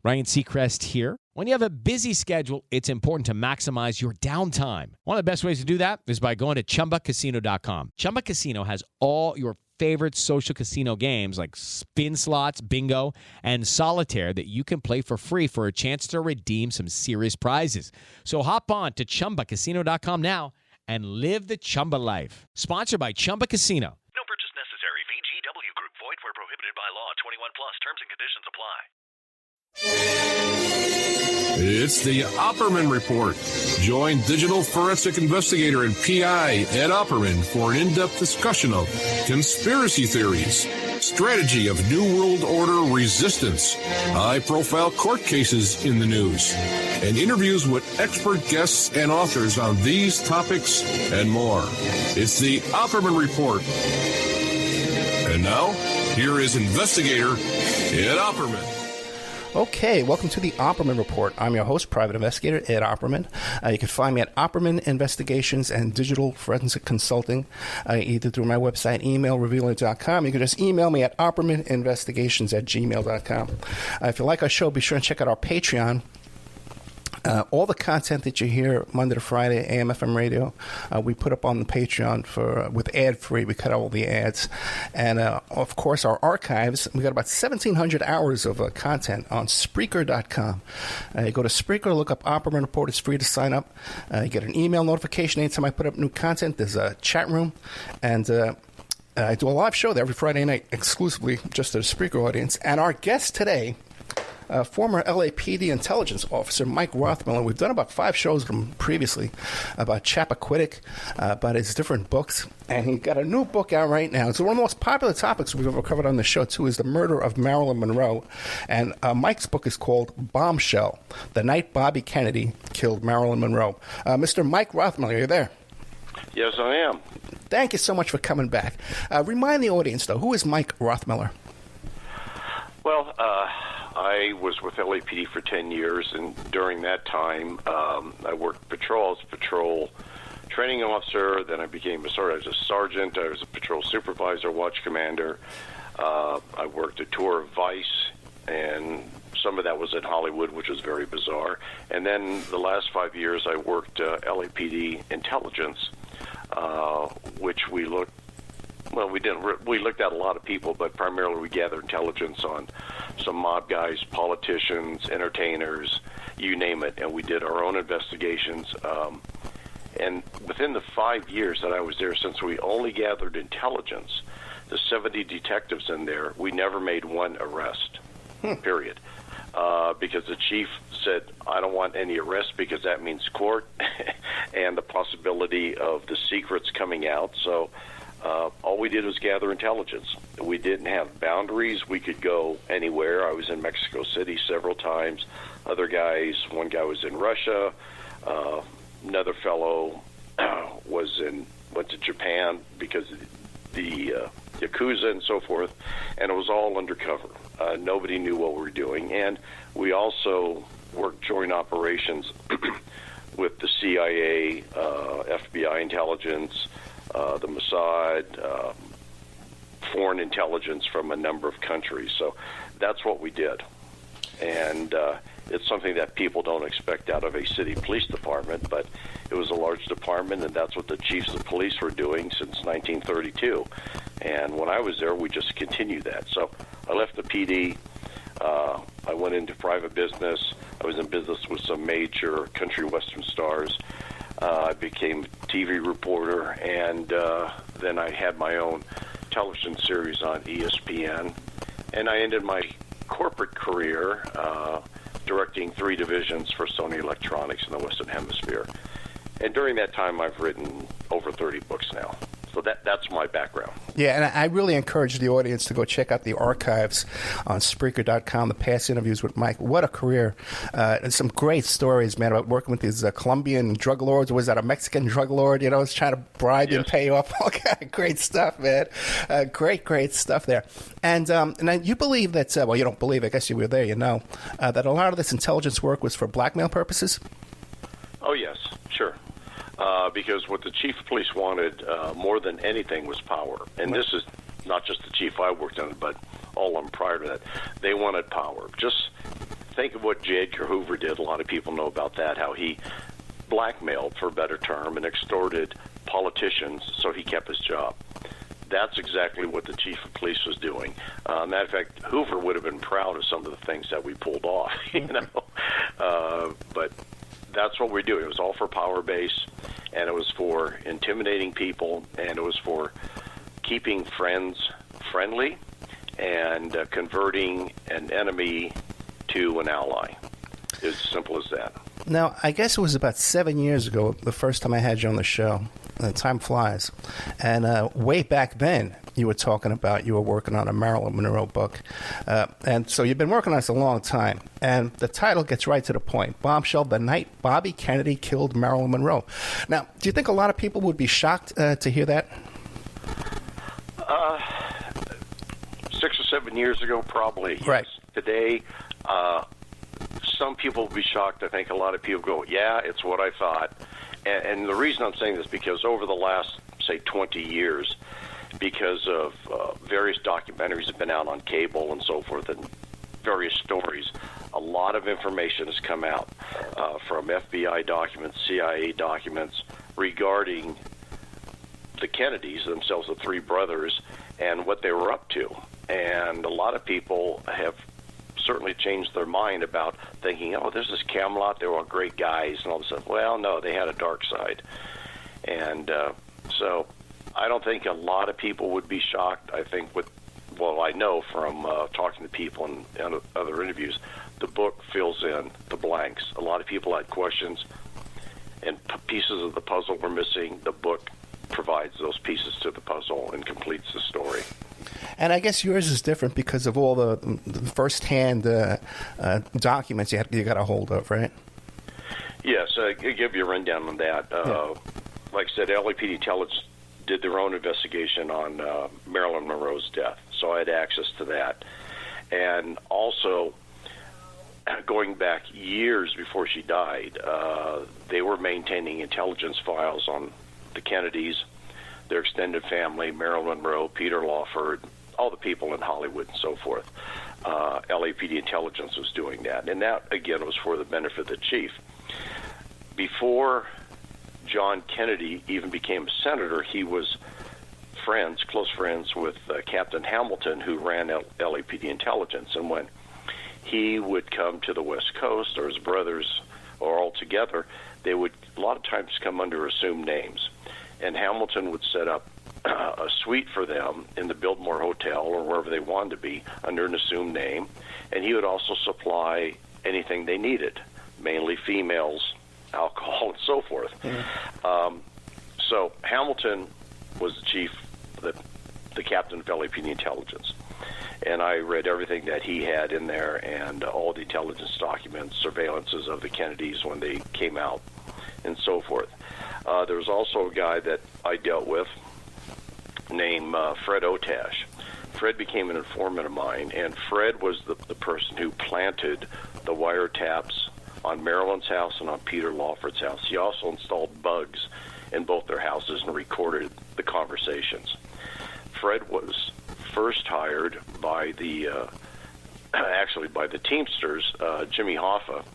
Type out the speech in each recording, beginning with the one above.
Ryan Seacrest here. When you have a busy schedule, it's important to maximize your downtime. One of the best ways to do that is by going to ChumbaCasino.com. Chumba Casino has all your favorite social casino games like spin slots, bingo, and solitaire that you can play for free for a chance to redeem some serious prizes. So hop on to ChumbaCasino.com now and live the Chumba life. Sponsored by Chumba Casino. No purchase necessary. VGW Group. Void where prohibited by law. 21 plus. Terms and conditions apply. It's the Opperman Report. Join digital forensic investigator and PI Ed Opperman for an in-depth discussion of conspiracy theories, strategy of New World Order resistance, high-profile court cases in the news, and interviews with expert guests and authors on these topics and more. It's the Opperman Report. And now, here is investigator Ed Opperman. Okay, welcome to the Opperman Report. I'm your host, Private Investigator Ed Opperman. You can find me at Opperman Investigations and Digital Forensic Consulting, either through my website, emailrevealer.com. You can just email me at oppermaninvestigations@gmail.com. If you like our show, be sure and check out our Patreon. All the content that you hear Monday to Friday, AM/FM radio, we put up on the Patreon with ad-free. We cut out all the ads. And, of course, our archives, we got about 1,700 hours of content on Spreaker.com. You go to Spreaker, look up Opperman Report. It's free to sign up. You get an email notification anytime I put up new content. There's a chat room. And I do a live show there every Friday night exclusively just to the Spreaker audience. And our guest today, former LAPD intelligence officer Mike Rothmiller. We've done about 5 shows with him previously about Chappaquiddick, about his different books, and he got a new book out right now. It's one of the most popular topics we've ever covered on the show, too, is the murder of Marilyn Monroe. And Mike's book is called Bombshell, The Night Bobby Kennedy Killed Marilyn Monroe. Mr. Mike Rothmiller, are you there? Yes, I am. Thank you so much for coming back. Remind the audience, though, who is Mike Rothmiller? Well, I was with LAPD for 10 years, and during that time, I worked patrol. I was a patrol training officer. Then I became a sergeant. I was a patrol supervisor, watch commander. I worked a tour of Vice, and some of that was in Hollywood, which was very bizarre. And then the last 5 years, I worked LAPD intelligence, which we looked. Well, we didn't. We looked at a lot of people, but primarily we gathered intelligence on some mob guys, politicians, entertainers, you name it, and we did our own investigations. And within the 5 years that I was there, since we only gathered intelligence, the 70 detectives in there, we never made one arrest, period. Because the chief said, I don't want any arrests because that means court and the possibility of the secrets coming out. So all we did was gather intelligence. We didn't have boundaries. We could go anywhere. I was in Mexico City several times. One guy was in Russia. Another fellow went to Japan because of the Yakuza and so forth, and it was all undercover. Nobody knew what we were doing. And we also worked joint operations with the CIA, FBI intelligence, the Mossad, foreign intelligence from a number of countries. So that's what we did. And it's something that people don't expect out of a city police department, but it was a large department, and that's what the chiefs of police were doing since 1932. And when I was there, we just continued that. So I left the PD. I went into private business. I was in business with some major country western stars. I became a TV reporter, and then I had my own television series on ESPN. And I ended my corporate career directing 3 divisions for Sony Electronics in the Western Hemisphere. And during that time, I've written over 30 books now. So that's my background. Yeah, and I really encourage the audience to go check out the archives on Spreaker.com, the past interviews with Mike. What a career. And some great stories, man, about working with these Colombian drug lords. Was that a Mexican drug lord? You know, was trying to bribe and pay you off. All kind of great stuff, man. Great stuff there. And you believe that, well, you don't believe, I guess you were there, you know, that a lot of this intelligence work was for blackmail purposes? Oh, yes, sure. Because what the chief of police wanted more than anything was power. And this is not just the chief I worked under, but all of them prior to that. They wanted power. Just think of what J. Edgar Hoover did. A lot of people know about that, how he blackmailed, for a better term, and extorted politicians so he kept his job. That's exactly what the chief of police was doing. Matter of fact, Hoover would have been proud of some of the things that we pulled off, but that's what we're doing. It was all for power base, and it was for intimidating people, and it was for keeping friends friendly and converting an enemy to an ally. It's as simple as that. Now, I guess it was about 7 years ago, the first time I had you on the show. Time flies. And way back then, you were talking about you were working on a Marilyn Monroe book. And so you've been working on this a long time. And the title gets right to the point. Bombshell, the night Bobby Kennedy killed Marilyn Monroe. Now, do you think a lot of people would be shocked to hear that? 6 or 7 years ago, probably. Right. Yes. Today, some people will be shocked. I think a lot of people go, yeah, it's what I thought. And the reason I'm saying this is because over the last, say, 20 years, because of various documentaries have been out on cable and so forth and various stories, a lot of information has come out from FBI documents, CIA documents regarding the Kennedys themselves, the three brothers, and what they were up to. And a lot of people have certainly changed their mind about thinking, oh, this is Camelot, they were all great guys, and all of a sudden, well, no, they had a dark side. And so I don't think a lot of people would be shocked. I think I know from talking to people and other interviews, the book fills in the blanks. A lot of people had questions, and pieces of the puzzle were missing. The book provides those pieces to the puzzle and completes the story. And I guess yours is different because of all the first-hand documents you got a hold of, right? Yes, I'll give you a rundown on that. Like I said, LAPD Intelligence did their own investigation on Marilyn Monroe's death, so I had access to that. And also, going back years before she died, they were maintaining intelligence files on the Kennedys, their extended family, Marilyn Monroe, Peter Lawford, all the people in Hollywood and so forth. LAPD Intelligence was doing that. And that, again, was for the benefit of the chief. Before John Kennedy even became a senator, he was close friends with Captain Hamilton, who ran LAPD Intelligence. And when he would come to the West Coast, or his brothers, or all together, they would a lot of times come under assumed names. And Hamilton would set up a suite for them in the Biltmore Hotel or wherever they wanted to be under an assumed name, and he would also supply anything they needed, mainly females, alcohol, and so forth. Mm-hmm. So Hamilton was the chief, the captain of LAPD Intelligence, and I read everything that he had in there and all the intelligence documents, surveillances of the Kennedys when they came out, and so forth. There was also a guy that I dealt with named Fred Otash. Fred became an informant of mine, and Fred was the person who planted the wiretaps on Marilyn's house and on Peter Lawford's house. He also installed bugs in both their houses and recorded the conversations. Fred was first hired by the Teamsters. Jimmy Hoffa,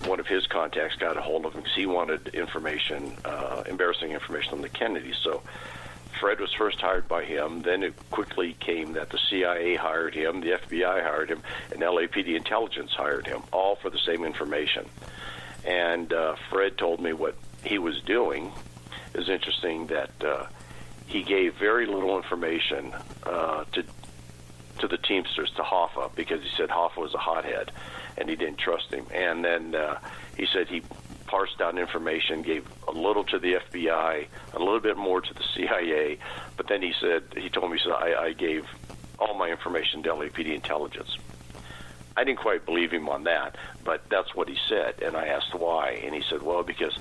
one of his contacts, got a hold of him because he wanted information, embarrassing information on the Kennedys. So Fred was first hired by him. Then it quickly came that the CIA hired him, the FBI hired him, and LAPD Intelligence hired him, all for the same information. And Fred told me what he was doing. It was interesting that he gave very little information to the Teamsters, to Hoffa, because he said Hoffa was a hothead and he didn't trust him. And then he said he parsed out information, gave a little to the FBI, a little bit more to the CIA, but then he told me, I gave all my information to LAPD Intelligence. I didn't quite believe him on that, but that's what he said, and I asked why, and he said, well, because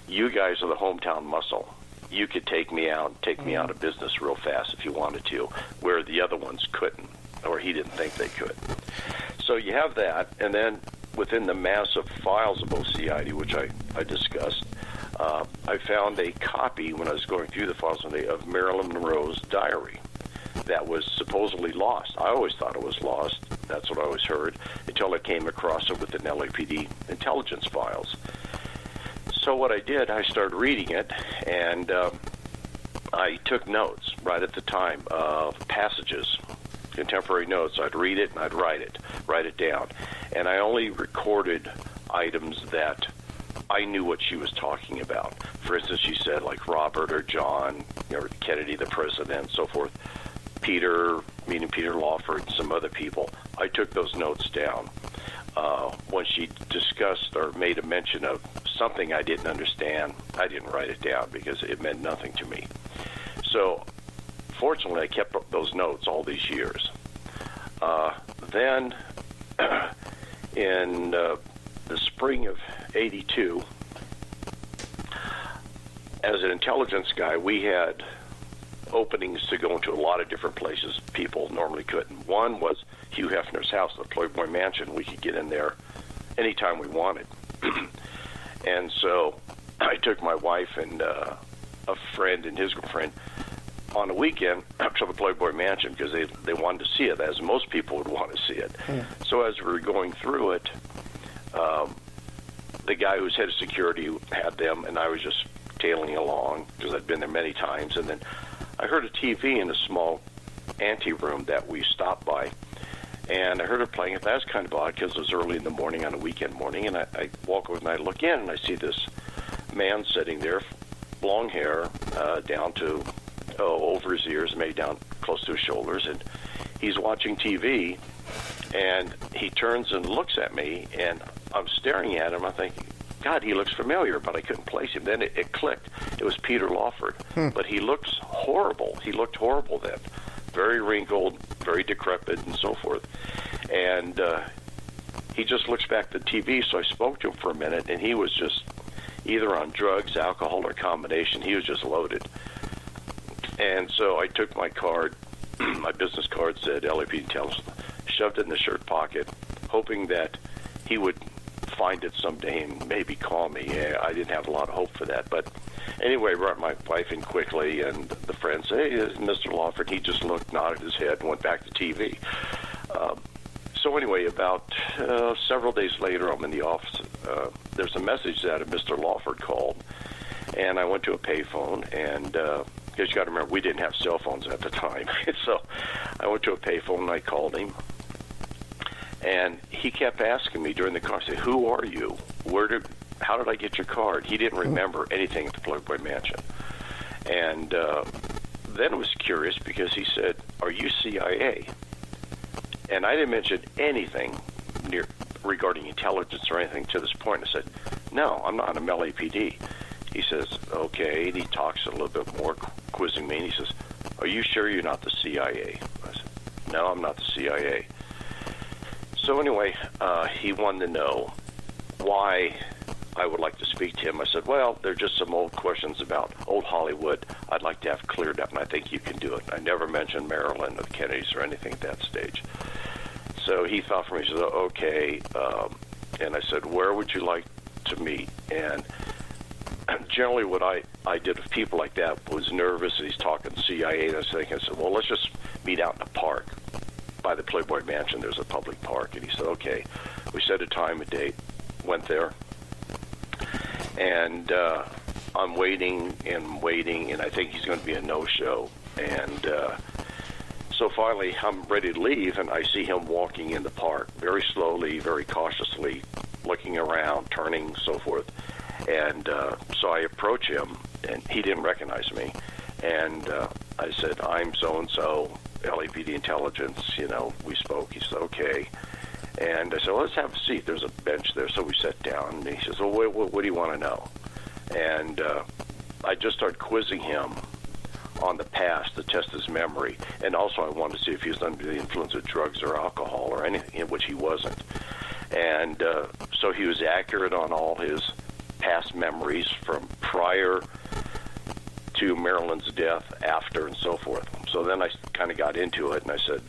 you guys are the hometown muscle. You could take me out of business real fast if you wanted to, where the other ones couldn't, or he didn't think they could. So you have that, and then within the massive files of OCID, which I discussed, I found a copy when I was going through the files of Marilyn Monroe's diary that was supposedly lost. I always thought it was lost. That's what I always heard, until I came across it within LAPD intelligence files. So what I did, I started reading it, and I took notes right at the time of passages, contemporary notes. I'd read it and I'd write it down. And I only recorded items that I knew what she was talking about. For instance, she said like Robert or John or Kennedy, the president, so forth. Peter, meaning Peter Lawford, and some other people. I took those notes down. When she discussed or made a mention of something I didn't understand, I didn't write it down because it meant nothing to me. So, fortunately, I kept up those notes all these years. Then, in the spring of '82, as an intelligence guy, we had openings to go into a lot of different places people normally couldn't. One was Hugh Hefner's house, the Playboy Mansion. We could get in there anytime we wanted. And so I took my wife and a friend and his girlfriend on a weekend to the Playboy Mansion because they wanted to see it, as most people would want to see it. So as we were going through it, the guy who was head of security had them, and I was just tailing along because I'd been there many times. And then I heard a TV in a small ante-room that we stopped by, and I heard it playing. That was kind of odd because it was early in the morning on a weekend morning, and I walk over and I look in, and I see this man sitting there, long hair down to over his ears, maybe down close to his shoulders, and he's watching TV, and he turns and looks at me, and I'm staring at him. I think, God, he looks familiar, but I couldn't place him. Then it clicked. It was Peter Lawford, but he looks horrible. He looked horrible then, very wrinkled, very decrepit, and so forth. And he just looks back at the TV, so I spoke to him for a minute, and he was just either on drugs, alcohol, or combination. He was just loaded. And so I took my card, my business card said LAPD Intelligence, shoved it in the shirt pocket, hoping that he would find it someday and maybe call me. I didn't have a lot of hope for that. But anyway, I brought my wife in quickly, and the friend said, hey, this is Mr. Lawford. He just looked, nodded his head, and went back to TV. So anyway, about several days later, I'm in the office. There's a message that a Mr. Lawford called, and I went to a payphone, and because you got to remember, we didn't have cell phones at the time. So I went to a payphone, and I called him. And he kept asking me during the call, I said, who are you? How did I get your card? He didn't remember anything at the Playboy Mansion. And then it was curious because he said, are you CIA? And I didn't mention anything regarding intelligence or anything to this point. I said, no, I'm not. I'm LAPD. He says, okay. And he talks a little bit more, quizzing me. And he says, are you sure you're not the CIA? I said, no, I'm not the CIA. So anyway, he wanted to know why I would like to speak to him. I said, well, there are just some old questions about old Hollywood I'd like to have cleared up, and I think you can do it. I never mentioned Marilyn or the Kennedys or anything at that stage. So he thought for me, he said, okay. And I said, where would you like to meet? And generally what I did with people like that was nervous, and he's talking CIA, and I said, well, let's just meet out in the park. By the Playboy Mansion, there's a public park. And he said, okay. We set a time, a date, went there. And I'm waiting, and I think he's going to be a no-show. And so finally, I'm ready to leave, and I see him walking in the park very slowly, very cautiously, looking around, turning, so forth. And so I approach him, and he didn't recognize me. And I said, I'm so-and-so, LAPD Intelligence, we spoke. He said, okay. And I said, well, let's have a seat. There's a bench there. So we sat down, and he says, well, what do you want to know? And I just started quizzing him on the past to test his memory. And also I wanted to see if he was under the influence of drugs or alcohol or anything, which he wasn't. And so he was accurate on all his past memories from prior to Marilyn's death, after, and so forth. So then I kind of got into it, and I said,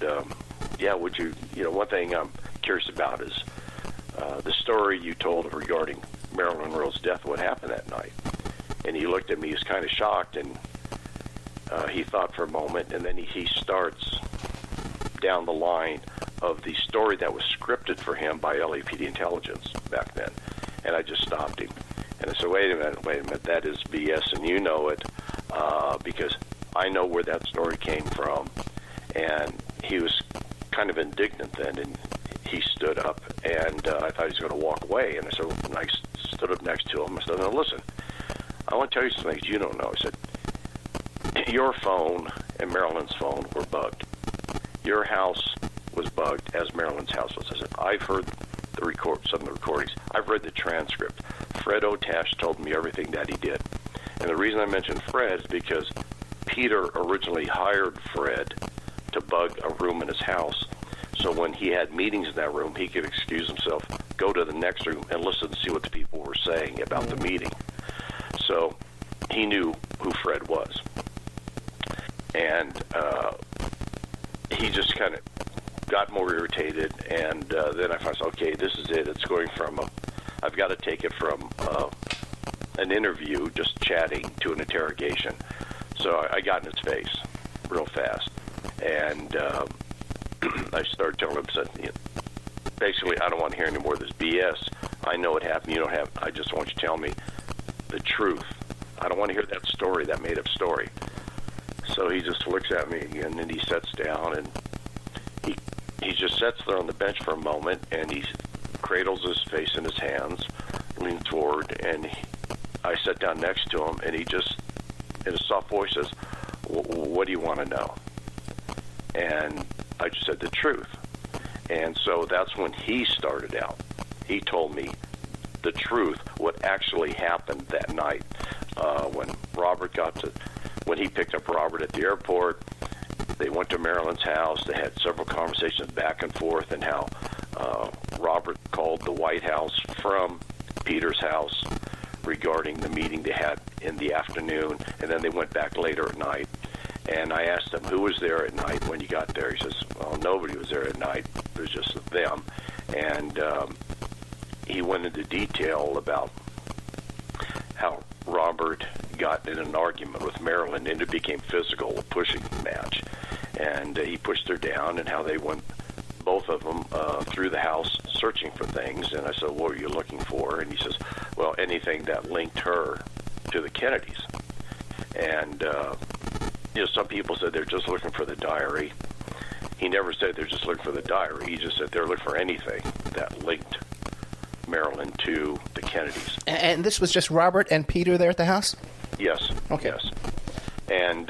yeah, would you, one thing I'm curious about is the story you told regarding Marilyn Monroe's death, what happened that night. And he looked at me, he was kind of shocked, and he thought for a moment, and then he starts down the line of the story that was scripted for him by LAPD intelligence back then. And I just stopped him. And I said, wait a minute, that is BS, and you know it, because I know where that story came from. And he was kind of indignant then, and he stood up, and I thought he was going to walk away. And I said, and I stood up next to him. I said, now listen, I want to tell you some things you don't know. I said, your phone and Marilyn's phone were bugged. Your house was bugged as Marilyn's house was. I said, I've heard some of the recordings. I've read the transcript. Fred Otash told me everything that he did. And the reason I mentioned Fred is because Peter originally hired Fred to bug a room in his house. So when he had meetings in that room, he could excuse himself, go to the next room, and listen to see what the people were saying about the meeting. So he knew who Fred was. And he just kind of got more irritated, and then I found, okay, this is it. It's going from, I've got to take it from an interview, just chatting, to an interrogation. So I got in his face real fast, and I started telling him, said, basically, I don't want to hear any more of this BS. I know it happened. You don't have. I just want you to tell me the truth. I don't want to hear that story, that made-up story. So he just looks at me, and then he sits down, and he just sits there on the bench for a moment, and he cradles his face in his hands, leans forward, and I sat down next to him, and he just, in a soft voice, says, what do you want to know? And I just said the truth. And so that's when he started out. He told me the truth, what actually happened that night when he picked up Robert at the airport. They went to Marilyn's house. They had several conversations back and forth, and how Robert called the White House from Peter's house regarding the meeting they had in the afternoon, and then they went back later at night. And I asked him, who was there at night when you got there? He says, well, nobody was there at night. It was just them. And he went into detail about how Robert got in an argument with Marilyn, and it became physical, a pushing match. And he pushed her down, and how they went, both of them, through the house searching for things. And I said, what were you looking for? And he says, well, anything that linked her to the Kennedys. And some people said they're just looking for the diary. He never said they're just looking for the diary. He just said they're looking for anything that linked Marilyn to the Kennedys. And this was just Robert and Peter there at the house? Yes. Okay. Yes. And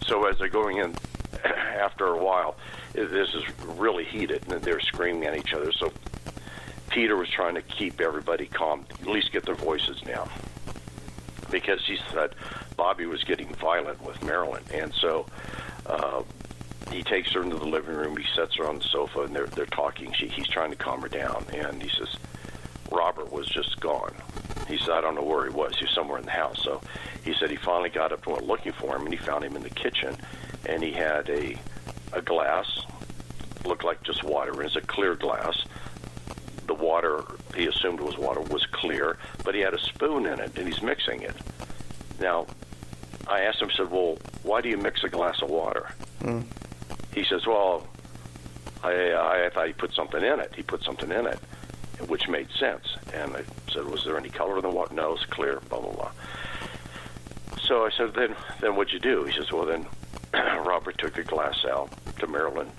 so as they're going in, after a while, this is really heated, and they're screaming at each other. So Peter was trying to keep everybody calm, at least get their voices down, because he said Bobby was getting violent with Marilyn. And so he takes her into the living room. He sets her on the sofa, and they're talking. He's trying to calm her down. And he says, Robert was just gone. He said, I don't know where he was. He was somewhere in the house. So he said he finally got up and went looking for him, and he found him in the kitchen. And he had a glass, looked like just water. It's a clear glass. The water, he assumed was water, was clear, but he had a spoon in it, and he's mixing it. Now, I asked him, said, well, why do you mix a glass of water? He says, well, I thought he put something in it. He put something in it, which made sense. And I said, was there any color in the water? No, it's clear, blah, blah, blah. So I said, then what'd you do? He says, well, then Robert took a glass out to Marilyn,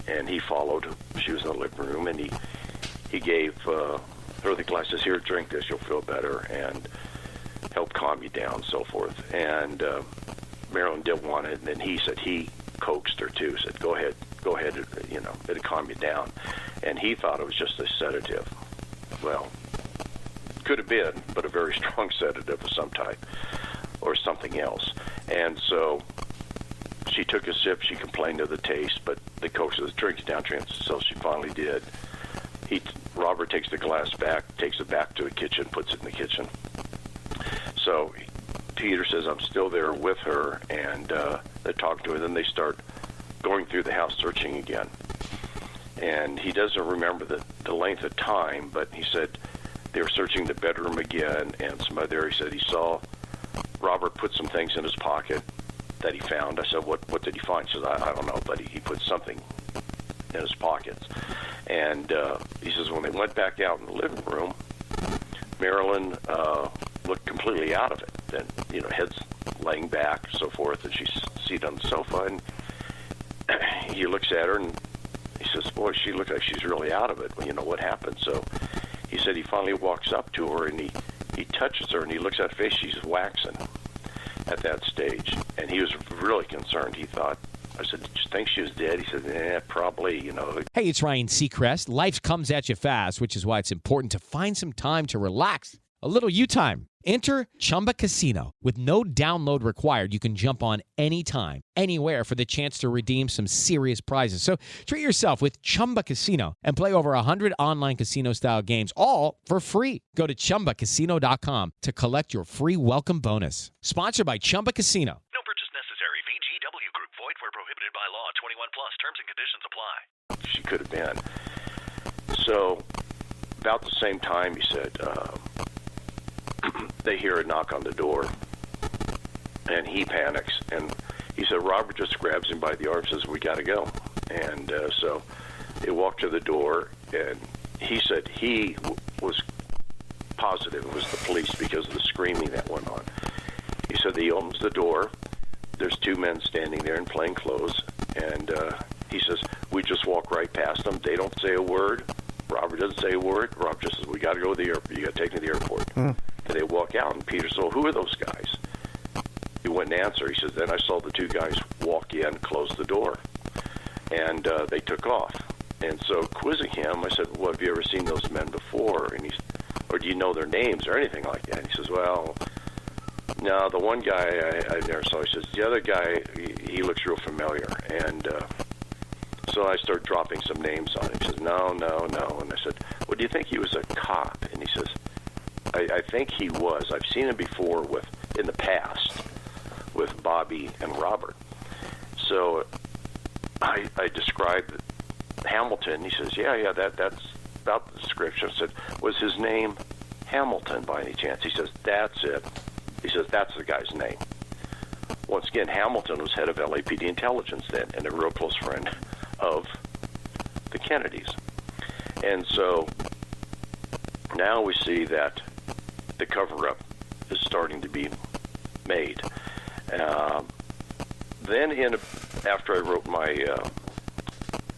and he followed. She was in the living room, and he gave her the glass. Says, here, drink this, you'll feel better, and help calm you down, so forth. And Marilyn didn't want it, and then he said he coaxed her too, said, go ahead, it'll calm you down. And he thought it was just a sedative. Well, could have been, but a very strong sedative of some type, or something else. And so she took a sip. She complained of the taste, but they coaxed her, drink it down, so she finally did. Robert takes the glass back, takes it back to the kitchen, puts it in the kitchen. So Peter says, I'm still there with her, and they talk to her. Then they start going through the house searching again. And he doesn't remember the length of time, but he said they were searching the bedroom again, and some other, he said he saw Robert put some things in his pocket that he found. I said, what did he find? He says, I don't know, but he put something in his pockets. And he says when they went back out in the living room, Marilyn looked completely out of it. Then, head's laying back, so forth, and she's seated on the sofa, and he looks at her, and he says, boy, she looks like she's really out of it. Well, what happened? So he said he finally walks up to her, and he touches her, and he looks at her face. She's waxing at that stage. And he was really concerned. He thought, I said, did you think she was dead? He said, probably, Hey, it's Ryan Seacrest. Life comes at you fast, which is why it's important to find some time to relax. A little you time. Enter Chumba Casino. With no download required, you can jump on anytime, anywhere for the chance to redeem some serious prizes. So treat yourself with Chumba Casino and play over 100 online casino-style games, all for free. Go to ChumbaCasino.com to collect your free welcome bonus. Sponsored by Chumba Casino. No purchase necessary. VGW Group. Void where prohibited by law. 21 plus. Terms and conditions apply. She could have been. So about the same time, he said, they hear a knock on the door, and he panics. And he said, Robert just grabs him by the arm and says, we got to go. And so they walk to the door, and he said he was positive it was the police because of the screaming that went on. He said he opens the door. There's two men standing there in plain clothes, and he says, we just walk right past them. They don't say a word. Robert doesn't say a word. Robert just says, we got to go to the airport. You got to take me to the airport. And they walk out, and Peter says, well, who are those guys? He wouldn't answer. He says, then I saw the two guys walk in, close the door, and they took off. And so quizzing him, I said, well, have you ever seen those men before? And or do you know their names or anything like that? And he says, well, no, the one guy I never saw. He says, the other guy, he looks real familiar. And so I start dropping some names on him. He says, no. And I said, well, do you think he was a cop? And he says, I think he was. I've seen him before in the past with Bobby and Robert. So I described Hamilton. He says, yeah, that's about the description. I said, was his name Hamilton by any chance? He says, that's it. He says, that's the guy's name. Once again, Hamilton was head of LAPD intelligence then and a real close friend of the Kennedys. And so now we see that the cover-up is starting to be made. Then after I wrote my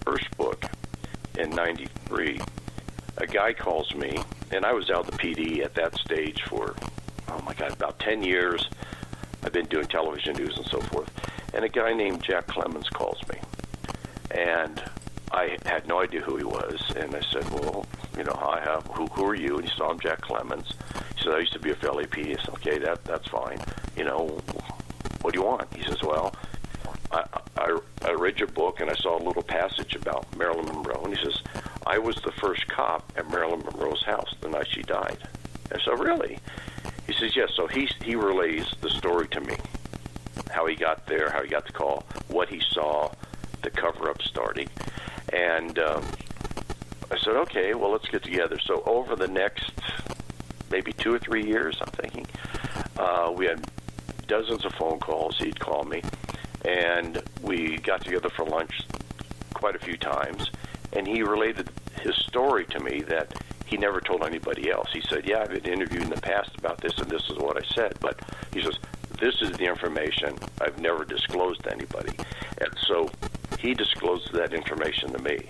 first book in 93, a guy calls me, and I was out of the PD at that stage for, about 10 years. I've been doing television news and so forth. And a guy named Jack Clemens calls me. And I had no idea who he was. And I said, well, who are you? And he said, I'm Jack Clemens. He said, I used to be a LAPD. I said, okay, that's fine. What do you want? He says, well, I read your book, and I saw a little passage about Marilyn Monroe. And he says, I was the first cop at Marilyn Monroe's house the night she died. I said, really? He says, yes. So he relays the story to me, how he got there, how he got the call, what he saw, the cover-up starting. And I said, okay, well, let's get together. So over the next maybe 2 or 3 years, I'm thinking, we had dozens of phone calls. He'd call me, and we got together for lunch quite a few times, and he related his story to me that he never told anybody else. He said, yeah, I've been interviewed in the past about this, and this is what I said. But he says, this is the information I've never disclosed to anybody. And so he disclosed that information to me.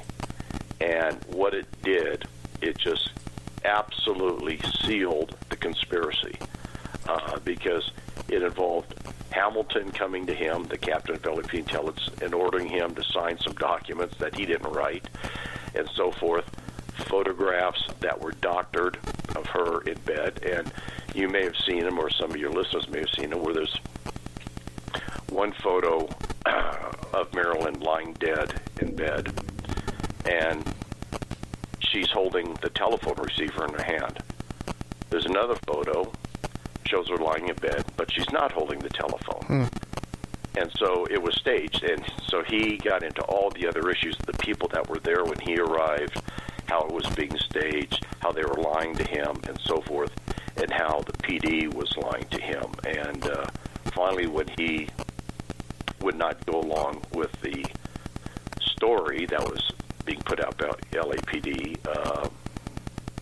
And what it did, it just absolutely sealed the conspiracy because it involved Hamilton coming to him, the captain of LAPD intelligence, and ordering him to sign some documents that he didn't write and so forth. Photographs that were doctored of her in bed, and you may have seen them, or some of your listeners may have seen them, where there's one photo of Marilyn lying dead in bed, and she's holding the telephone receiver in her hand. There's another photo, shows her lying in bed, but she's not holding the telephone. And so it was staged, and so he got into all the other issues, the people that were there when he arrived, how it was being staged, how they were lying to him, and so forth, and how the PD was lying to him. And finally, when he would not go along with the story that was being put out by LAPD,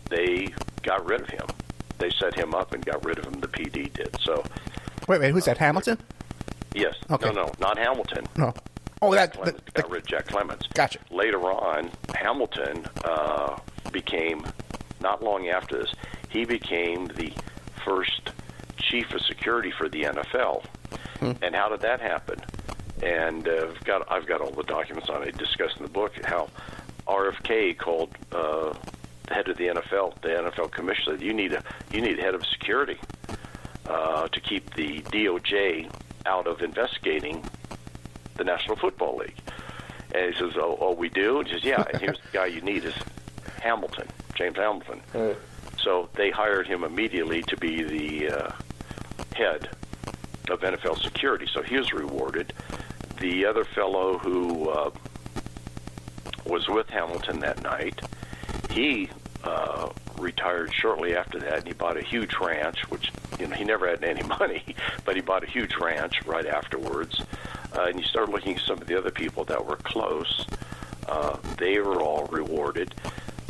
they got rid of him. They set him up and got rid of him. The PD did. So. Wait, who's that? Hamilton? Yes. Okay. No, not Hamilton. No. Oh, Got rid of Jack Clements. Gotcha. Later on, Hamilton became, not long after this, he became the first chief of security for the NFL. And how did that happen? And I've got all the documents on it discussed in the book, how RFK called the head of the NFL commissioner, said, you need a head of security to keep the DOJ out of investigating the National Football League. And he says, oh, we do? And he says, yeah, and here's the guy you need is Hamilton, James Hamilton. So they hired him immediately to be the head of NFL security. So he was rewarded. The other fellow who was with Hamilton that night, he retired shortly after that, and he bought a huge ranch, which, he never had any money, but he bought a huge ranch right afterwards. And you start looking at some of the other people that were close. They were all rewarded.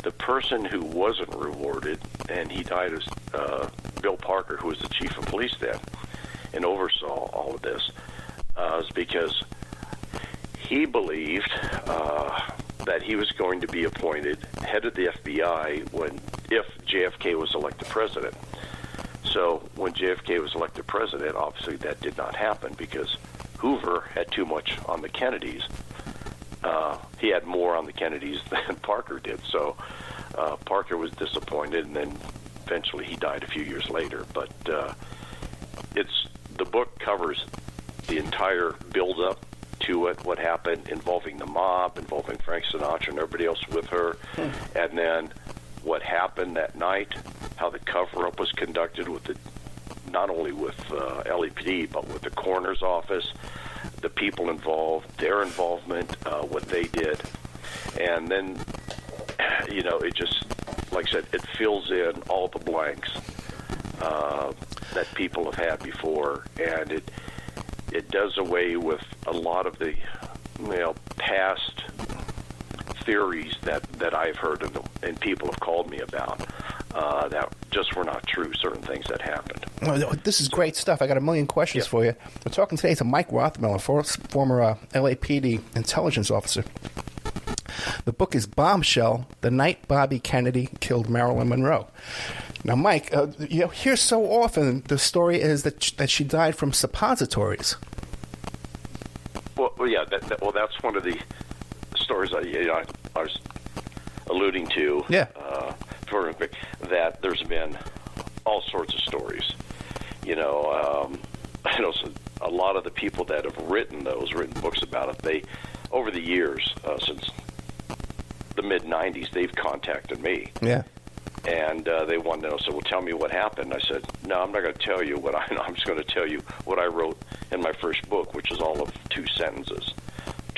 The person who wasn't rewarded, and he died, was Bill Parker, who was the chief of police then, and oversaw all of this, is because he believed that he was going to be appointed head of the FBI if JFK was elected president. So when JFK was elected president, obviously that did not happen because Hoover had too much on the Kennedys. He had more on the Kennedys than Parker did. So Parker was disappointed, and then eventually he died a few years later. But the book covers the entire build-up to it, what happened involving the mob, involving Frank Sinatra and everybody else with her, and then what happened that night, how the cover-up was conducted with not only with LAPD, but with the coroner's office, the people involved, their involvement, what they did. And then, it just, like I said, it fills in all the blanks that people have had before, and it does away with a lot of the past theories that I've heard and people have called me about that just were not true, certain things that happened. Well, this is great stuff. I got a million questions for you. We're talking today to Mike Rothmiller, former LAPD intelligence officer. The book is Bombshell, The Night Bobby Kennedy Killed Marilyn Monroe. Now, Mike, you hear so often the story is that she died from suppositories. Well, yeah. That's one of the stories I was alluding to. Yeah. That there's been all sorts of stories. I know a lot of the people that have written books about it, they, over the years, since the mid-'90s, they've contacted me. Yeah. And they wanted to know, so, well, tell me what happened. I said, no, I'm not going to tell you what I know. I'm just going to tell you what I wrote in my first book, which is all of 2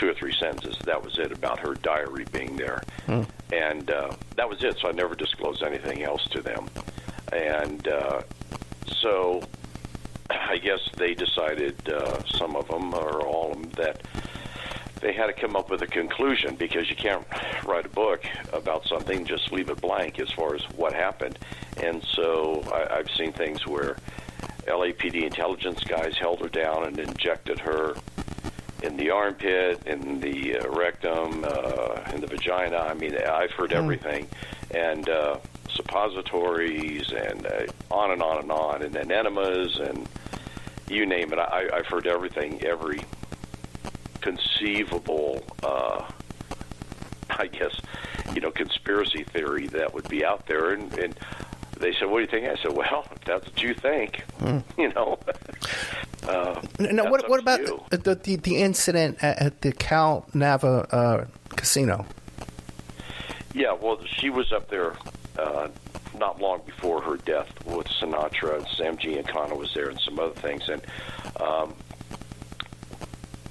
or 3 sentences. That was it, about her diary being there. And that was it, so I never disclosed anything else to them. And so I guess they decided, some of them, or all of them, that they had to come up with a conclusion, because you can't write a book about something, just leave it blank as far as what happened. And so I've seen things where LAPD intelligence guys held her down and injected her in the armpit, in the rectum, in the vagina. I mean, I've heard everything. And suppositories and on and on and on, and then enemas and you name it. I've heard everything, every conceivable, I guess, conspiracy theory that would be out there. And they said, what do you think? I said, well, if that's what you think, Now, what about the incident at the Cal Nava casino? Yeah, well, she was up there not long before her death with Sinatra, and Sam Giancana was there, and some other things. And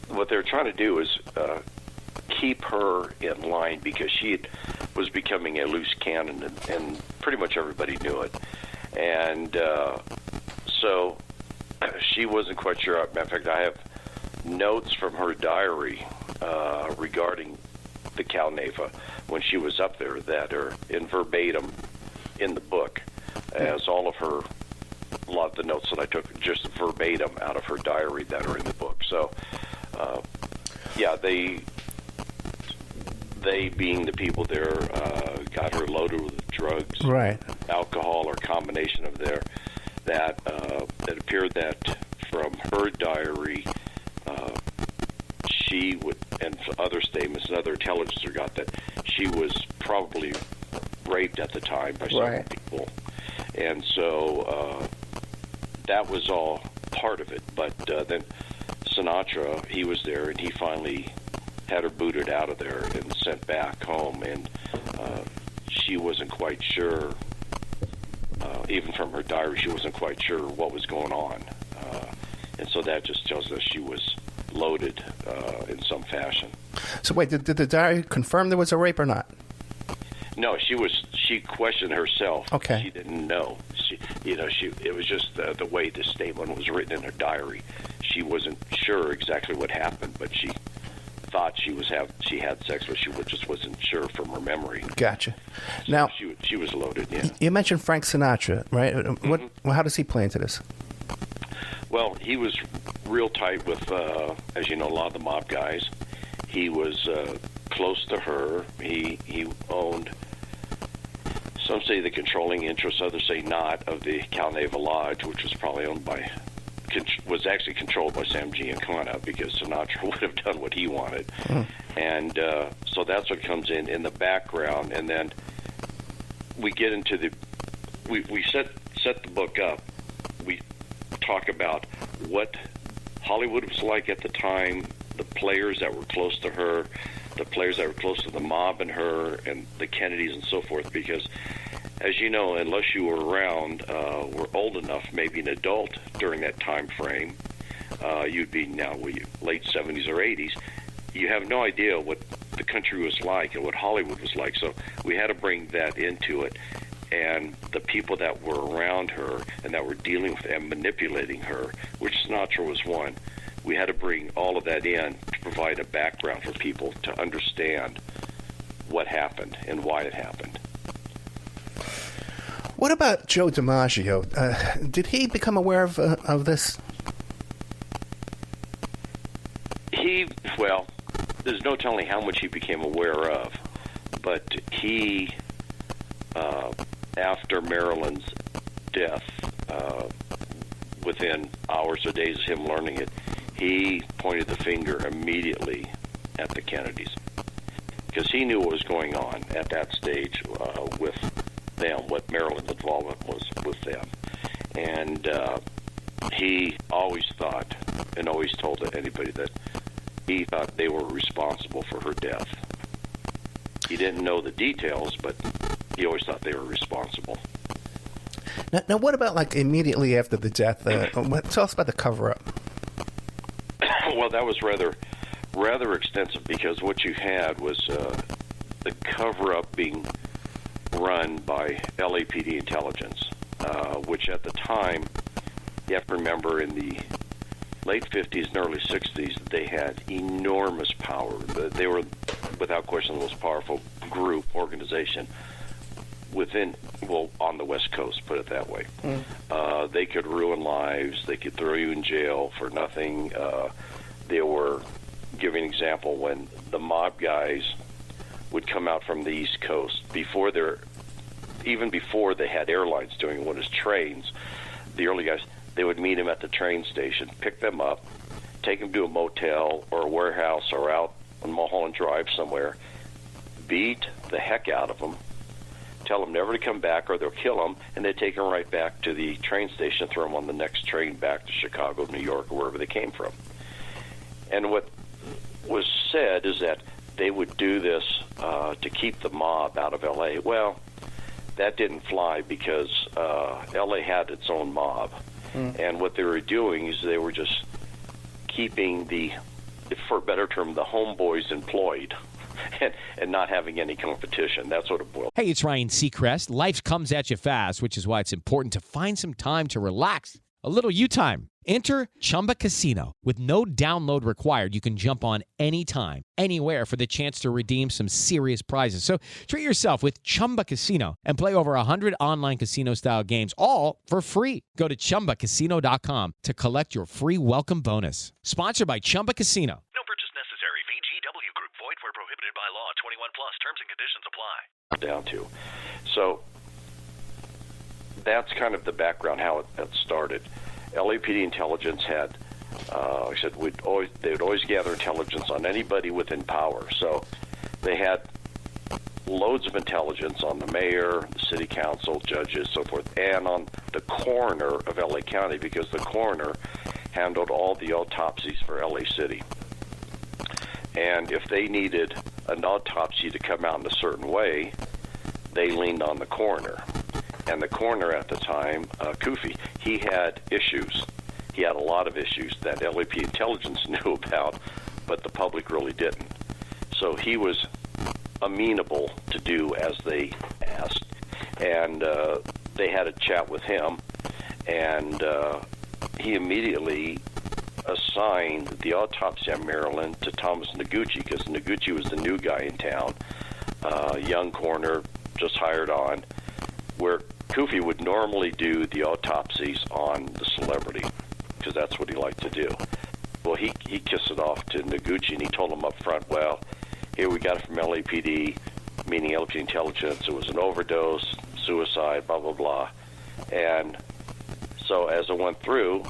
what they're trying to do is keep her in line, because she was becoming a loose cannon, and pretty much everybody knew it. And so she wasn't quite sure. Matter of fact, I have notes from her diary regarding the Calneva when she was up there that are in verbatim in the book, as all of her, a lot of the notes that I took just verbatim out of her diary that are in the book. So, yeah, they being the people there got her loaded with drugs, right, alcohol, or combination of there. That it appeared that from her diary, she would, and other statements and other intelligence got that she was probably raped at the time by several people, and so that was all part of it. But then Sinatra, he was there, and he finally had her booted out of there and sent back home, and she wasn't quite sure. Even from her diary, she wasn't quite sure what was going on, and so that just tells us she was loaded in some fashion. So wait, did the diary confirm there was a rape or not? No, she questioned herself. Okay. She didn't know. It was just the way the statement was written in her diary. She wasn't sure exactly what happened, but she thought she had sex, but she just wasn't sure from her memory. Gotcha. So now she was loaded. Yeah. You mentioned Frank Sinatra, right? Mm-hmm. How does he play into this? Well, he was real tight with, as you know, a lot of the mob guys. He was close to her. He owned, some say the controlling interest, others say not, of the Calneva Lodge, which was probably owned by, was actually controlled by Sam Giancana, because Sinatra would have done what he wanted. And so that's what comes in the background. And then we get into we set the book up. We talk about what Hollywood was like at the time, the players that were close to her, the players that were close to the mob and her, and the Kennedys and so forth, because as you know, unless you were around, were old enough, maybe an adult during that time frame, you'd be now late 70s or 80s, you have no idea what the country was like and what Hollywood was like. So we had to bring that into it. And the people that were around her and that were dealing with and manipulating her, which Sinatra was one, we had to bring all of that in to provide a background for people to understand what happened and why it happened. What about Joe DiMaggio? Did he become aware of this? Well, there's no telling how much he became aware of, but he, after Marilyn's death, within hours or days of him learning it, he pointed the finger immediately at the Kennedys, because he knew what was going on at that stage with them, what Marilyn's involvement was with them. And he always thought, and always told anybody, that he thought they were responsible for her death. He didn't know the details, but he always thought they were responsible. Now what about, like, immediately after the death? Tell us about the cover-up. Well, that was rather extensive, because what you had was the cover-up being run by LAPD intelligence, which at the time, you have to remember, in the late 50s and early 60s, they had enormous power. They were, without question, the most powerful organization on the West Coast, put it that way. They could ruin lives. They could throw you in jail for nothing. They were, giving an example, when the mob guys would come out from the East Coast, even before they had airlines doing it, when it was trains, the early guys, they would meet them at the train station, pick them up, take them to a motel or a warehouse or out on Mulholland Drive somewhere, beat the heck out of them, tell them never to come back or they'll kill them, and they'd take them right back to the train station and throw them on the next train back to Chicago, New York, or wherever they came from. And what was said is that they would do this to keep the mob out of L.A. Well, that didn't fly, because L.A. had its own mob. And what they were doing is they were just keeping for a better term, the homeboys employed and not having any competition. That's what it boiled. Hey, it's Ryan Seacrest. Life comes at you fast, which is why it's important to find some time to relax. A little you time. Enter Chumba Casino. With no download required, you can jump on anytime, anywhere for the chance to redeem some serious prizes. So treat yourself with Chumba Casino and play over 100 online casino-style games, all for free. Go to ChumbaCasino.com to collect your free welcome bonus. Sponsored by Chumba Casino. No purchase necessary. VGW Group. Void where prohibited by law. 21 plus. Terms and conditions apply. Down to. So that's kind of the background how it started. LAPD intelligence had, like I said, they would always gather intelligence on anybody within power. So they had loads of intelligence on the mayor, the city council, judges, so forth, and on the coroner of LA County, because the coroner handled all the autopsies for LA City. And if they needed an autopsy to come out in a certain way, they leaned on the coroner. And the coroner at the time, Kufi, he had issues. He had a lot of issues that LAPD intelligence knew about, but the public really didn't. So he was amenable to do as they asked. And they had a chat with him, and he immediately assigned the autopsy on Marilyn to Thomas Noguchi, because Noguchi was the new guy in town, young coroner, just hired on, where Kufi would normally do the autopsies on the celebrity, because that's what he liked to do. Well, he kissed it off to Noguchi, and he told him up front, well, here we got it from LAPD, meaning LAPD intelligence, it was an overdose, suicide, blah, blah, blah. And so as it went through,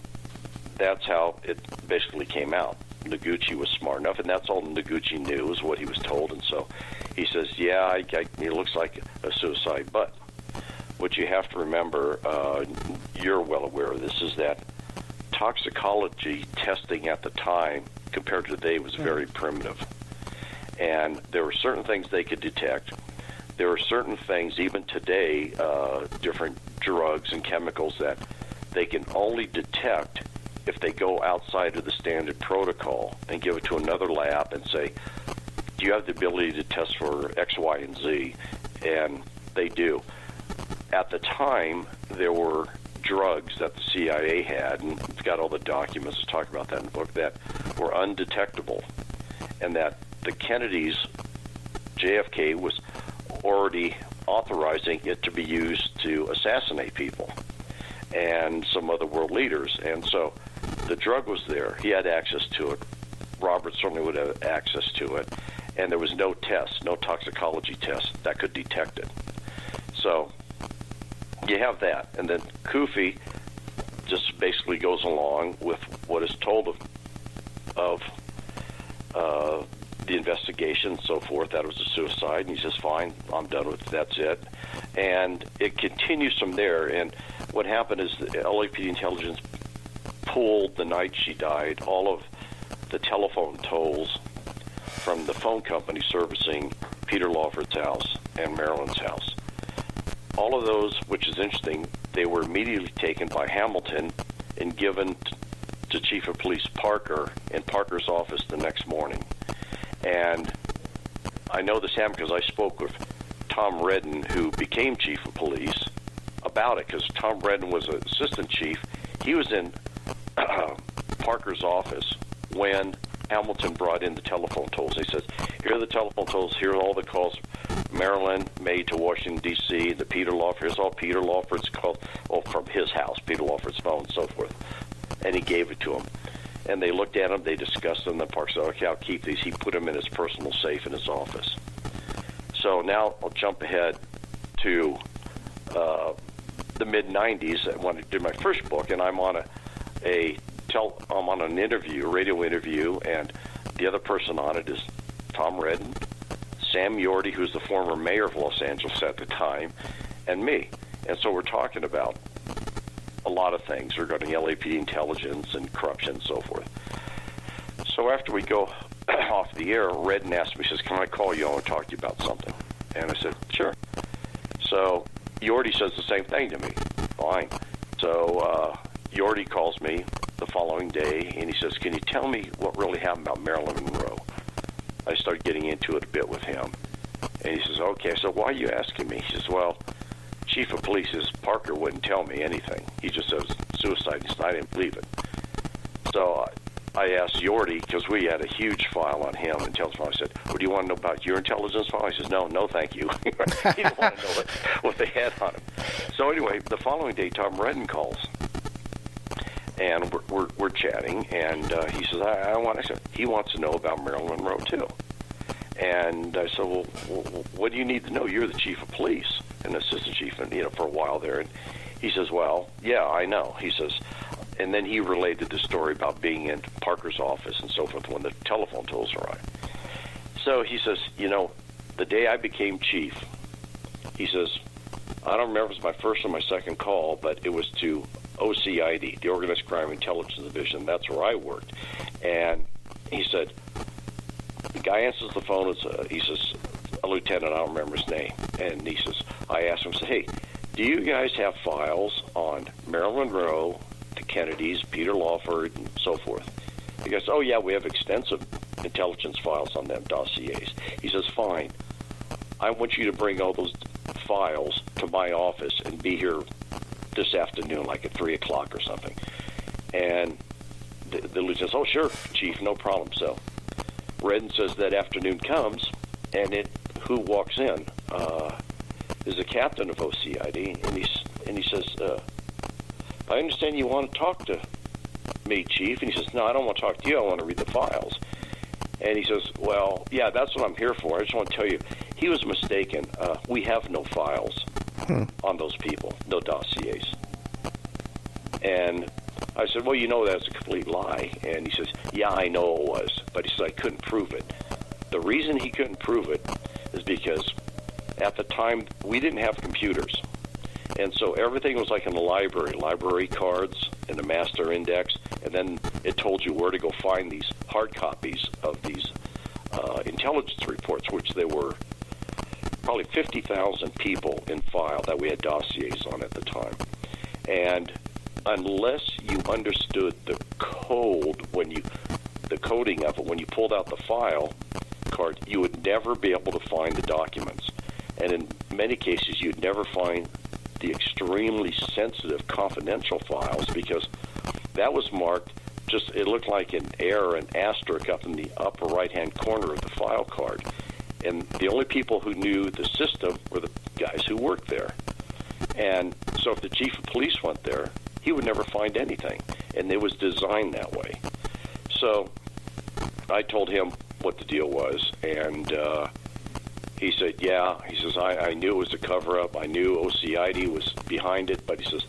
that's how it basically came out. Noguchi was smart enough, and that's all Noguchi knew, is what he was told. And so he says, yeah, it looks like a suicide, but what you have to remember, you're well aware of this, is that toxicology testing at the time compared to today was very primitive. And there were certain things they could detect. There were certain things, even today, different drugs and chemicals that they can only detect if they go outside of the standard protocol and give it to another lab and say, do you have the ability to test for X, Y, and Z? And they do. At the time, there were drugs that the CIA had, and it's got all the documents to talk about that in the book, that were undetectable, and that the Kennedys, JFK, was already authorizing it to be used to assassinate people and some other world leaders. And so the drug was there. He had access to it. Robert certainly would have access to it. And there was no test, no toxicology test that could detect it. So you have that. And then Kufi just basically goes along with what is told of the investigation and so forth, that it was a suicide. And he says, fine, I'm done with it. That's it. And it continues from there. And what happened is the LAPD intelligence pulled, the night she died, all of the telephone tolls from the phone company servicing Peter Lawford's house and Marilyn's house. All of those, which is interesting, they were immediately taken by Hamilton and given to Chief of Police Parker in Parker's office the next morning. And I know this happened because I spoke with Tom Redden, who became Chief of Police, about it, because Tom Redden was an assistant chief. He was in Parker's office when Hamilton brought in the telephone tolls. He says, here are the telephone tolls, here are all the calls Marilyn made to Washington, D.C., the Peter Lawford, here's all Peter Lawford's calls, from his house, Peter Lawford's phone, and so forth. And he gave it to him. And they looked at them, they discussed them, and Parker said, okay, I'll keep these. He put them in his personal safe in his office. So now I'll jump ahead to the mid-'90s when I did my first book, and I'm on I'm on an interview, a radio interview, and the other person on it is Tom Redden, Sam Yorty, who's the former mayor of Los Angeles at the time, and me. And so we're talking about a lot of things regarding LAPD intelligence and corruption and so forth. So after we go off the air, Redden asked me, he says, can I call you? I want to talk to you about something. And I said, sure. So Yorty says the same thing to me. Fine. So Yorty calls me the following day, and he says, can you tell me what really happened about Marilyn Monroe? I started getting into it a bit with him. And he says, okay, so why are you asking me? He says, well, Chief of Police, Parker wouldn't tell me anything. He just says suicide. He said, I didn't believe it. So I asked Yorty, because we had a huge file on him, intelligence file. I said, well, do you want to know about your intelligence file? He says, no, thank you. He didn't want to know what they had on him. So anyway, the following day, Tom Redden calls. And we're chatting, and he says, I said, he wants to know about Marilyn Monroe, too. And I said, well, what do you need to know? You're the chief of police, an assistant chief, and for a while there. And he says, well, yeah, I know. He says, and then he related the story about being in Parker's office and so forth when the telephone tolls arrived. So he says, the day I became chief, he says, I don't remember if it was my first or my second call, but it was to OCID, the Organized Crime Intelligence Division. That's where I worked. And he said, the guy answers the phone. He says, a lieutenant, I don't remember his name. And he says, I asked him, I said, hey, do you guys have files on Marilyn Monroe, the Kennedys, Peter Lawford, and so forth? He goes, oh, yeah, we have extensive intelligence files on them, dossiers. He says, fine. I want you to bring all those files to my office and be here this afternoon, like at 3 o'clock or something. And the lieutenant says, oh, sure, Chief, no problem. So Redden says that afternoon comes, and who walks in is the captain of OCID, and he says, I understand you want to talk to me, Chief. And he says, no, I don't want to talk to you. I want to read the files. And he says, well, yeah, that's what I'm here for. I just want to tell you, he was mistaken. We have no files on those people, no dossiers. And I said, well, that's a complete lie. And he says, yeah, I know it was. But he said, I couldn't prove it. The reason he couldn't prove it is because at the time, we didn't have computers. And so everything was like in the library cards and the master index, and then it told you where to go find these hard copies of these intelligence reports, which there were probably 50,000 people in file that we had dossiers on at the time. And unless you understood the code, the coding of it, when you pulled out the file card, you would never be able to find the documents. And in many cases, you'd never find the extremely sensitive confidential files, because that was marked it looked like an error, an asterisk up in the upper right-hand corner of the file card. And the only people who knew the system were the guys who worked there. And so if the chief of police went there, he would never find anything. And it was designed that way. So I told him what the deal was, and he said, yeah. He says, I knew it was a cover-up. I knew OCID was behind it, but he says,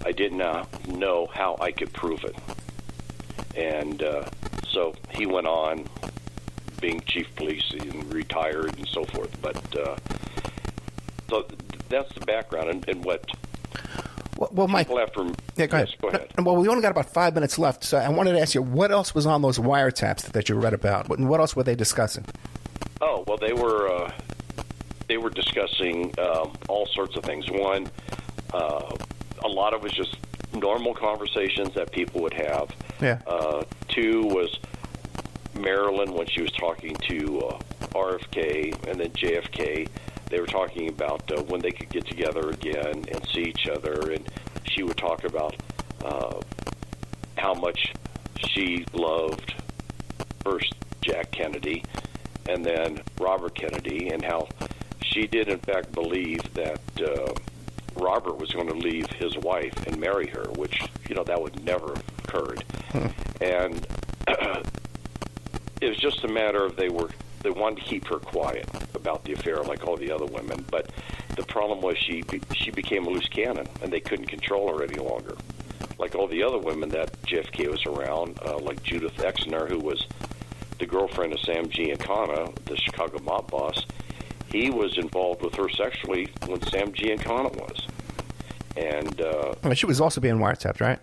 I didn't know how I could prove it. And so he went on being chief of police and retired and so forth. But so that's the background and what well, Mike, people after. Yeah, go ahead. Yes, go ahead. Well, we only got about 5 minutes left, so I wanted to ask you, what else was on those wiretaps that you read about? What else were they discussing? Oh, well, they were discussing all sorts of things. One, a lot of it was just normal conversations that people would have. Yeah. Two was Marilyn, when she was talking to RFK and then JFK. They were talking about when they could get together again and see each other, and she would talk about how much she loved first Jack Kennedy and then Robert Kennedy, and how she did in fact believe that Robert was going to leave his wife and marry her, which, that would never have occurred. And it was just a matter of they wanted to keep her quiet about the affair like all the other women. But the problem was she became a loose cannon, and they couldn't control her any longer. Like all the other women that JFK was around, like Judith Exner, who was the girlfriend of Sam Giancana, the Chicago mob boss. He was involved with her sexually when Sam Giancana was. And she was also being wiretapped, right?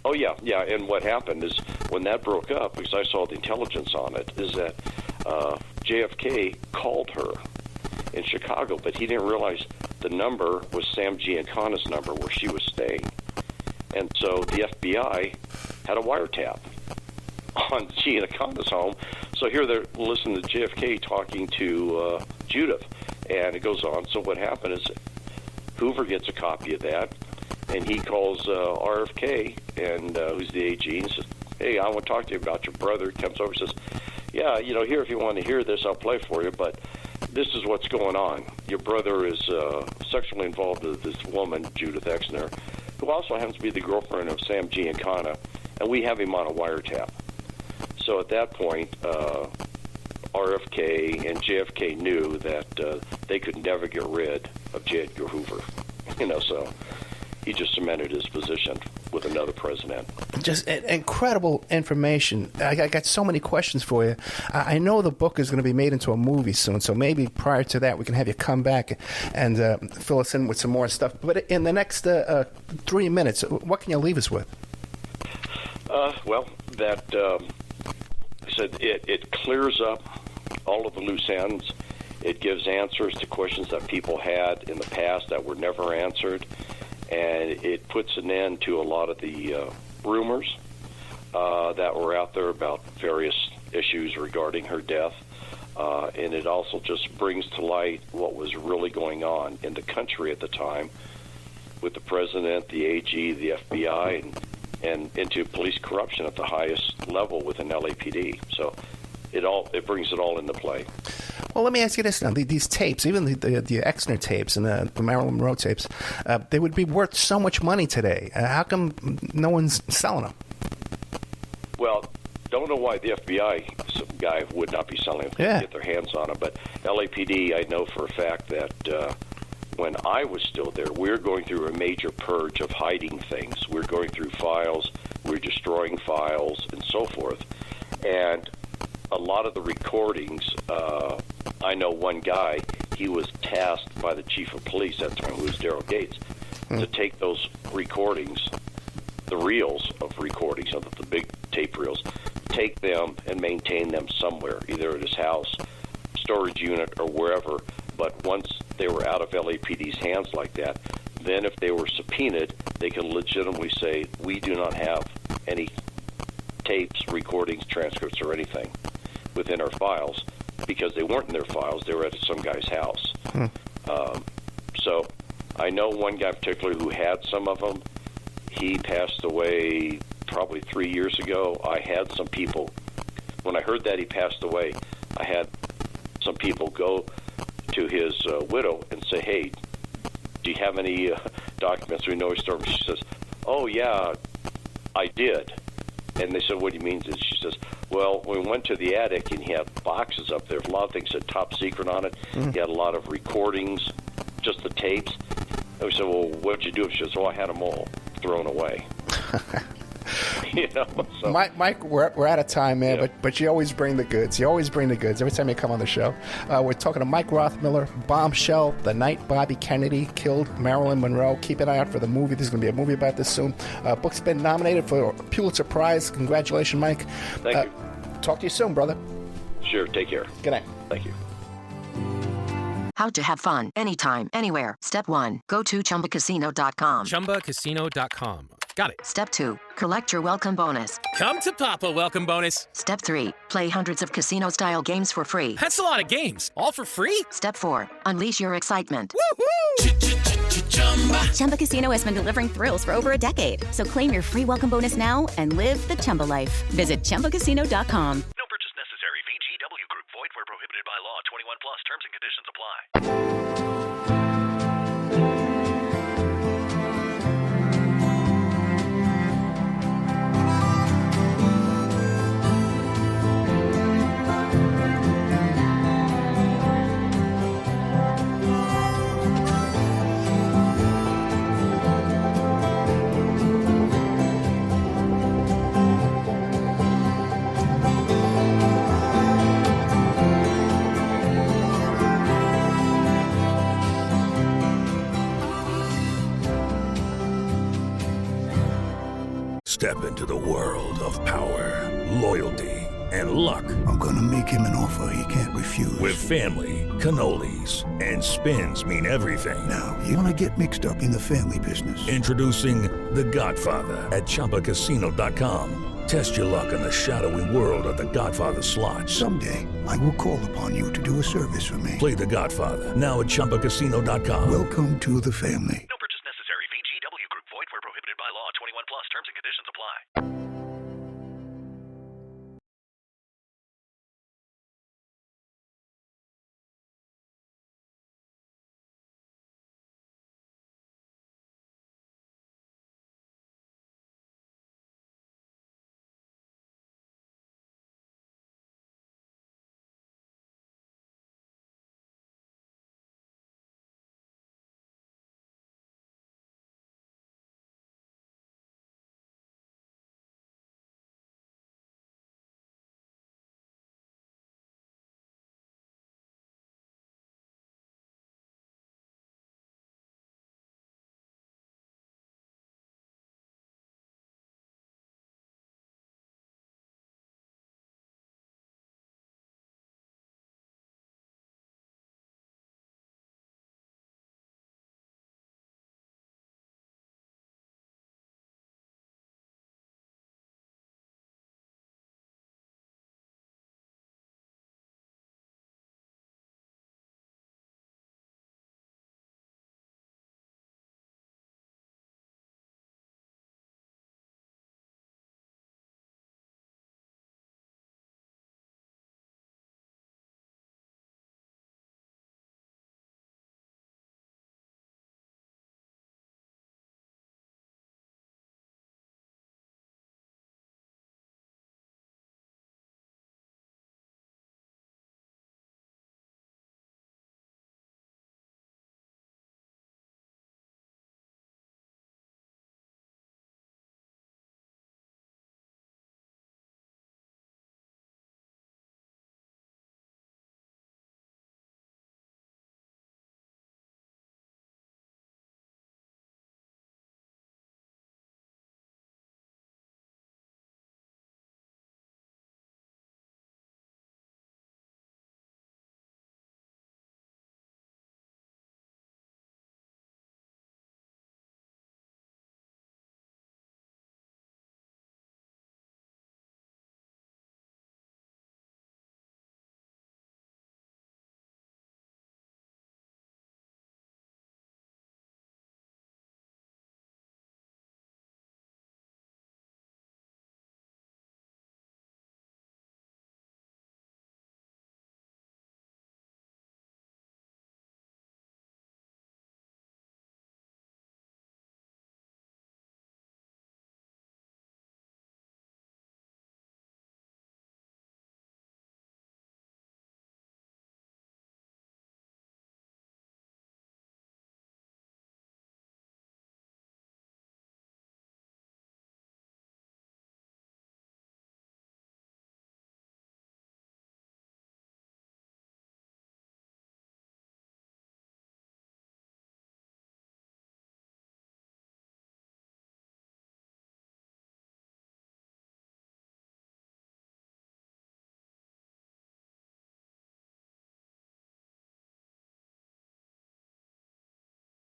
Oh, yeah. And what happened is when that broke up, because I saw the intelligence on it, is that JFK called her in Chicago, but he didn't realize the number was Sam Giancana's number where she was staying. And so the FBI had a wiretap on Giancana's home. So here they're listening to JFK talking to Judith, and it goes on. So what happened is Hoover gets a copy of that, and he calls RFK, and who's the AG, and says, hey, I want to talk to you about your brother. He comes over and says, yeah, here, if you want to hear this, I'll play for you, but this is what's going on. Your brother is sexually involved with this woman, Judith Exner, who also happens to be the girlfriend of Sam Giancana, and we have him on a wiretap. So at that point, RFK and JFK knew that they could never get rid of J. Edgar Hoover. So he just cemented his position with another president. Just incredible information. I got so many questions for you. I know the book is going to be made into a movie soon, so maybe prior to that we can have you come back and fill us in with some more stuff. But in the next 3 minutes, what can you leave us with? I said it clears up all of the loose ends. It gives answers to questions that people had in the past that were never answered. And it puts an end to a lot of the rumors that were out there about various issues regarding her death. And it also just brings to light what was really going on in the country at the time with the president, the AG, the FBI, and into police corruption at the highest level within LAPD. So it brings it all into play. Well, let me ask you this now. These tapes, even the Exner tapes and the Marilyn Monroe tapes, they would be worth so much money today. How come no one's selling them? Well, don't know why the FBI guy would not be selling them if they could get their hands on them. But LAPD, I know for a fact that when I was still there, we were going through a major purge of hiding things. We were going through files, we were destroying files, and so forth. And a lot of the recordings, I know one guy, he was tasked by the chief of police at the time, who was Daryl Gates, to take those recordings, the reels of recordings, the big tape reels, take them and maintain them somewhere, either at his house, storage unit, or wherever. But once they were out of LAPD's hands like that, then if they were subpoenaed, they could legitimately say, we do not have any tapes, recordings, transcripts, or anything within our files, because they weren't in their files. They were at some guy's house. So I know one guy in particular who had some of them. He passed away probably 3 years ago. I had some people, when I heard that he passed away, I had some people go to his widow and say, hey, do you have any documents? We know his story. She says, oh, yeah, I did. And they said, what do you mean? She says, well, we went to the attic and he had boxes up there. A lot of things said top secret on it. He had a lot of recordings, just the tapes. And we said, well, what did you do? She says, oh, I had them all thrown away. So. Mike, we're out of time, man, but you always bring the goods. You always bring the goods every time you come on the show. We're talking to Mike Rothmiller, Bombshell, the night Bobby Kennedy killed Marilyn Monroe. Keep an eye out for the movie. There's going to be a movie about this soon. Book's been nominated for Pulitzer Prize. Congratulations, Mike. Thank you. Talk to you soon, brother. Sure. Take care. Good night. Thank you. How to have fun anytime, anywhere. Step 1. Go to ChumbaCasino.com. ChumbaCasino.com. Got it. Step 2. Collect your welcome bonus. Come to Papa welcome bonus. Step 3. Play hundreds of casino-style games for free. That's a lot of games. All for free? Step 4. Unleash your excitement. Woohoo! Chumba Casino has been delivering thrills for over a decade. So claim your free welcome bonus now and live the Chumba life. Visit ChumbaCasino.com. No purchase necessary. VGW Group. Void where prohibited by law. 21 plus. Terms and conditions apply. Step into the world of power, loyalty, and luck. I'm gonna make him an offer he can't refuse. With family, cannolis, and spins mean everything. Now, you wanna get mixed up in the family business. Introducing The Godfather at ChumbaCasino.com. Test your luck in the shadowy world of The Godfather slot. Someday, I will call upon you to do a service for me. Play The Godfather now at ChumbaCasino.com. Welcome to the family. No purchase necessary. VGW Group. Void where prohibited by law. 21 plus. Terms and conditions apply.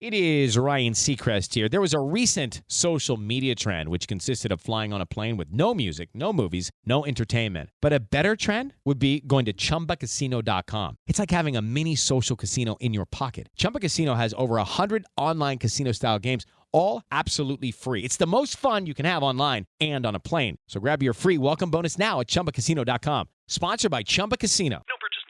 It is Ryan Seacrest here. There was a recent social media trend which consisted of flying on a plane with no music, no movies, no entertainment. But a better trend would be going to ChumbaCasino.com. It's like having a mini social casino in your pocket. Chumba Casino has over 100 online casino-style games, all absolutely free. It's the most fun you can have online and on a plane. So grab your free welcome bonus now at ChumbaCasino.com. Sponsored by Chumba Casino. No purchase